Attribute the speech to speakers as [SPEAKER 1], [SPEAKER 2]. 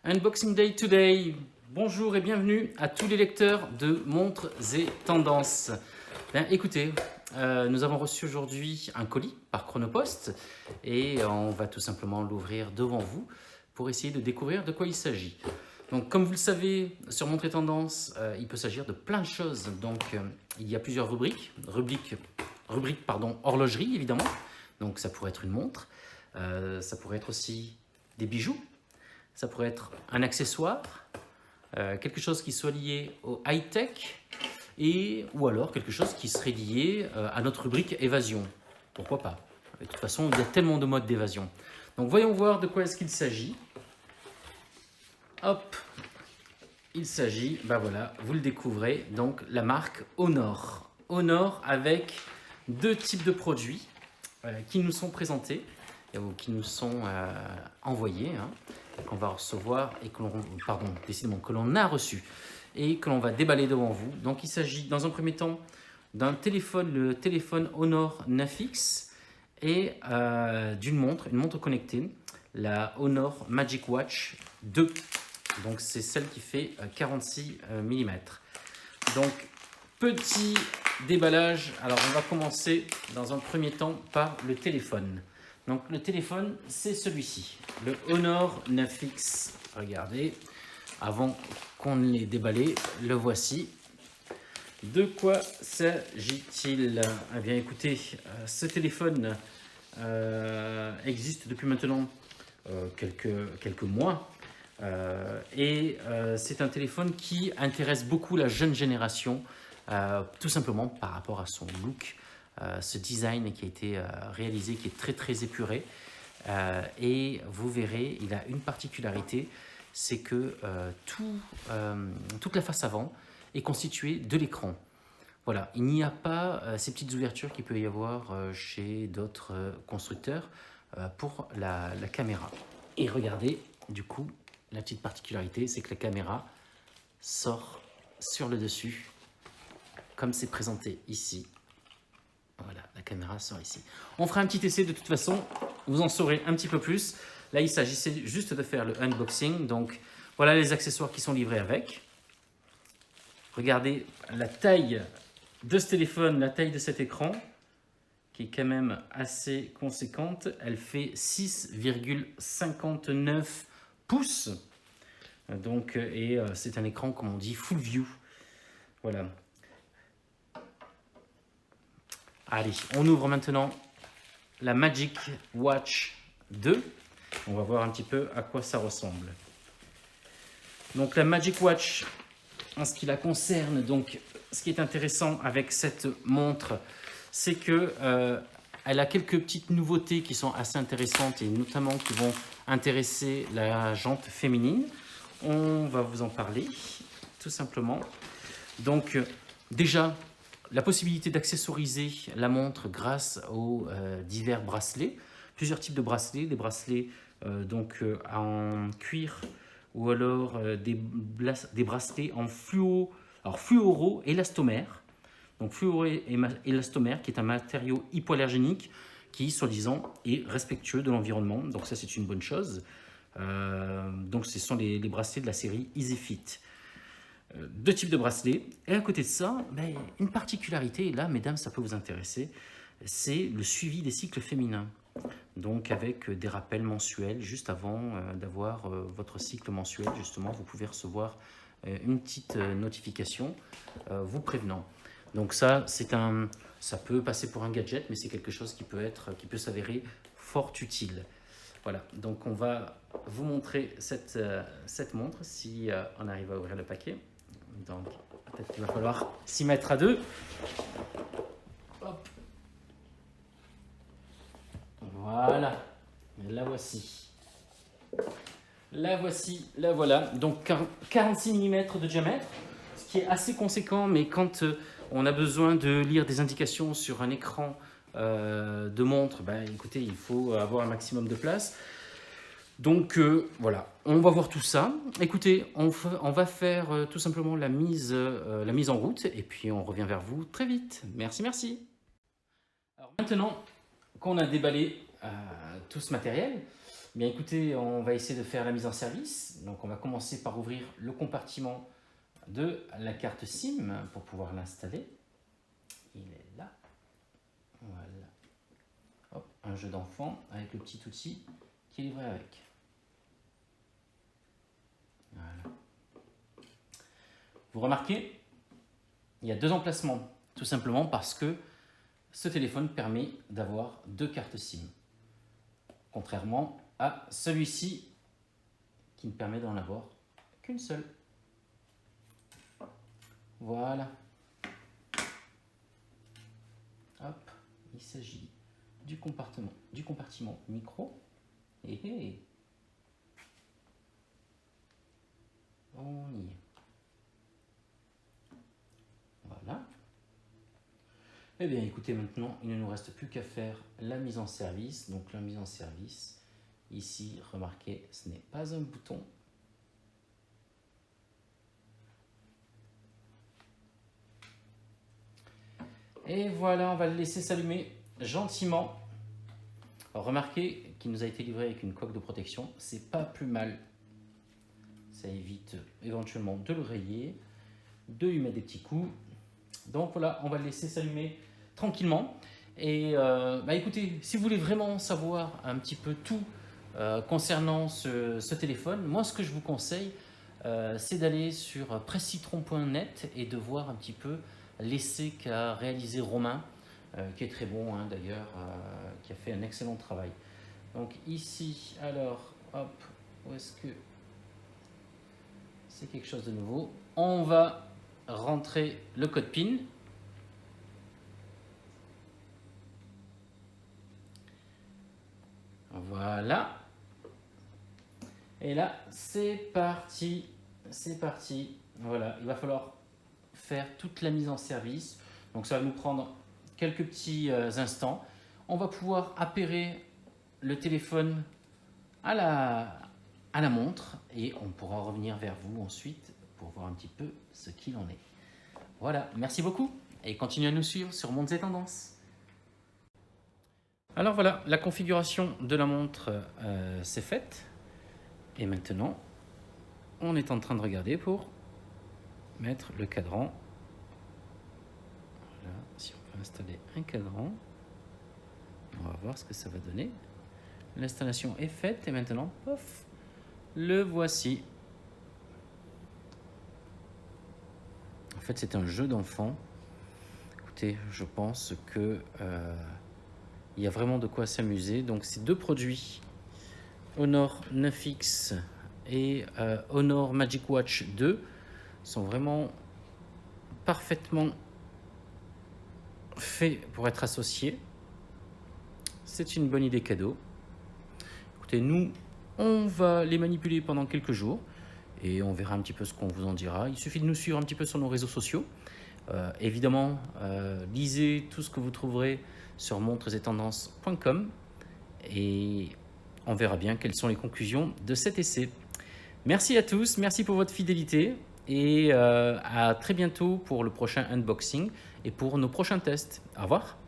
[SPEAKER 1] Unboxing Day today. Bonjour et bienvenue à tous les lecteurs de montres et tendances. Bien, écoutez, nous avons reçu aujourd'hui un colis par Chronopost et on va tout simplement l'ouvrir devant vous pour essayer de découvrir de quoi il s'agit. Donc, comme vous le savez, sur Montres et Tendances, il peut s'agir de plein de choses. Donc, il y a plusieurs rubriques. Rubrique, horlogerie, évidemment. Donc, ça pourrait être une montre. Ça pourrait être aussi des bijoux. Ça pourrait être un accessoire, quelque chose qui soit lié au high-tech, ou alors quelque chose qui serait lié à notre rubrique évasion. Pourquoi pas? De toute façon, il y a tellement de modes d'évasion. Donc, voyons voir de quoi est-ce qu'il s'agit. Hop, il s'agit, ben voilà, vous le découvrez, donc la marque Honor. Honor avec deux types de produits qui nous sont présentés, ou qui nous sont envoyés, qu'on va recevoir et que l'on a reçu et que l'on va déballer devant vous. Donc il s'agit dans un premier temps d'un téléphone, le téléphone Honor 9X et d'une montre, une montre connectée, la Honor Magic Watch 2. Donc c'est celle qui fait 46 mm. Donc petit déballage. Alors on va commencer dans un premier temps par le téléphone. Donc le téléphone, c'est celui-ci, le Honor 9X. Regardez, avant qu'on ne l'ait déballé, le voici. De quoi s'agit-il? Eh bien écoutez, ce téléphone existe depuis maintenant quelques mois. C'est un téléphone qui intéresse beaucoup la jeune génération, tout simplement par rapport à son look. Ce design qui a été réalisé, qui est très très épuré, et vous verrez, il a une particularité, c'est que toute la face avant est constituée de l'écran. Voilà, il n'y a pas ces petites ouvertures qu'il peut y avoir chez d'autres constructeurs pour la caméra. Et regardez, du coup, la petite particularité, c'est que la caméra sort sur le dessus, comme c'est présenté ici. Voilà, la caméra sort ici. On fera un petit essai de toute façon, vous en saurez un petit peu plus. Là, il s'agissait juste de faire le unboxing. Donc, voilà les accessoires qui sont livrés avec. Regardez la taille de ce téléphone, la taille de cet écran, qui est quand même assez conséquente. Elle fait 6,59 pouces. Donc, c'est un écran, comme on dit, full view. Voilà. Allez, on ouvre maintenant la Magic Watch 2. On va voir un petit peu à quoi ça ressemble. Donc la Magic Watch, en ce qui la concerne, donc ce qui est intéressant avec cette montre, c'est que elle a quelques petites nouveautés qui sont assez intéressantes et notamment qui vont intéresser la jante féminine. On va vous en parler, tout simplement. Donc déjà, la possibilité d'accessoriser la montre grâce aux divers bracelets, plusieurs types de bracelets, des bracelets en cuir ou alors des bracelets en fluoro-élastomère. Donc fluoro-élastomère qui est un matériau hypoallergénique qui, soi-disant, est respectueux de l'environnement. Donc ça, c'est une bonne chose. Donc ce sont les bracelets de la série EasyFit. Deux types de bracelets. Et à côté de ça, une particularité, et là, mesdames, ça peut vous intéresser, c'est le suivi des cycles féminins. Donc avec des rappels mensuels, juste avant d'avoir votre cycle mensuel, justement, vous pouvez recevoir une petite notification vous prévenant. Donc ça peut passer pour un gadget, mais c'est quelque chose qui peut s'avérer fort utile. Voilà, donc on va vous montrer cette montre, si on arrive à ouvrir le paquet. Donc, peut-être qu'il va falloir s'y mettre à deux. Hop. Voilà. La voici. La voici, la voilà. Donc, 46 mm de diamètre, ce qui est assez conséquent, mais quand on a besoin de lire des indications sur un écran de montre, écoutez, il faut avoir un maximum de place. Donc voilà, on va voir tout ça. Écoutez, on va faire tout simplement la mise en route et puis on revient vers vous très vite. Merci, merci. Alors maintenant qu'on a déballé tout ce matériel, Bien écoutez, on va essayer de faire la mise en service. Donc on va commencer par ouvrir le compartiment de la carte SIM pour pouvoir l'installer. Il est là. Voilà. Hop, un jeu d'enfant avec le petit outil qui est livré avec. Voilà. Vous remarquez, il y a 2 emplacements, tout simplement parce que ce téléphone permet d'avoir 2 cartes SIM, contrairement à celui-ci qui ne permet d'en avoir qu'une seule. Voilà. Hop, il s'agit du compartiment micro. Et on y est. Voilà. Eh bien écoutez, maintenant il ne nous reste plus qu'à faire la mise en service. Donc la mise en service, ici remarquez, ce n'est pas un bouton. Et voilà, on va le laisser s'allumer gentiment. Alors, remarquez qu'il nous a été livré avec une coque de protection, c'est pas plus mal. Ça évite éventuellement de le rayer, de lui mettre des petits coups. Donc voilà, on va le laisser s'allumer tranquillement. Et écoutez, si vous voulez vraiment savoir un petit peu tout concernant ce téléphone, moi ce que je vous conseille, c'est d'aller sur presscitron.net et de voir un petit peu l'essai qu'a réalisé Romain, qui est très bon d'ailleurs, qui a fait un excellent travail. Donc ici, alors, hop, où est-ce que c'est quelque chose de nouveau? On va rentrer le code PIN. Voilà. Et là, c'est parti. C'est parti. Voilà, il va falloir faire toute la mise en service. Donc ça va nous prendre quelques petits instants. On va pouvoir appairer le téléphone à la montre et on pourra revenir vers vous ensuite pour voir un petit peu ce qu'il en est. Voilà, merci beaucoup et continuez à nous suivre sur Montres et Tendances. Alors voilà, la configuration de la montre c'est faite et maintenant on est en train de regarder pour mettre le cadran. Voilà, si on peut installer un cadran, on va voir ce que ça va donner. L'installation est faite et maintenant, pof, le voici. En fait, c'est un jeu d'enfant. Écoutez, je pense que il y a vraiment de quoi s'amuser. Donc, ces 2 produits, Honor 9X et Honor Magic Watch 2, sont vraiment parfaitement faits pour être associés. C'est une bonne idée cadeau. Écoutez, nous, on va les manipuler pendant quelques jours et on verra un petit peu ce qu'on vous en dira. Il suffit de nous suivre un petit peu sur nos réseaux sociaux. Évidemment, lisez tout ce que vous trouverez sur montresettendances.com et on verra bien quelles sont les conclusions de cet essai. Merci à tous, merci pour votre fidélité et à très bientôt pour le prochain unboxing et pour nos prochains tests. Au revoir.